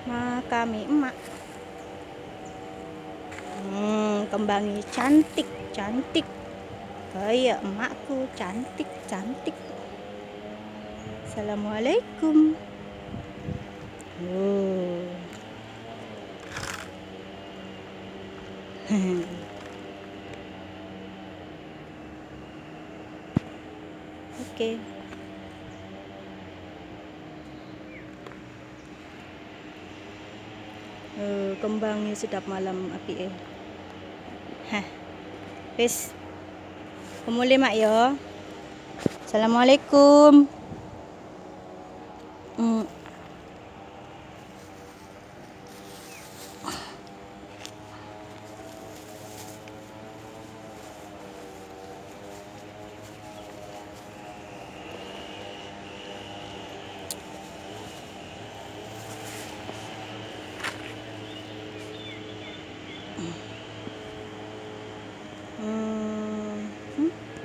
Kami emak. Kembangnya cantik, cantik. Kayak emakku, cantik, cantik. Assalamualaikum. Oh. Oke. Kembangnya sedap malam api Hah. Wis. Pemulih mak yo. Assalamualaikum. Hmm.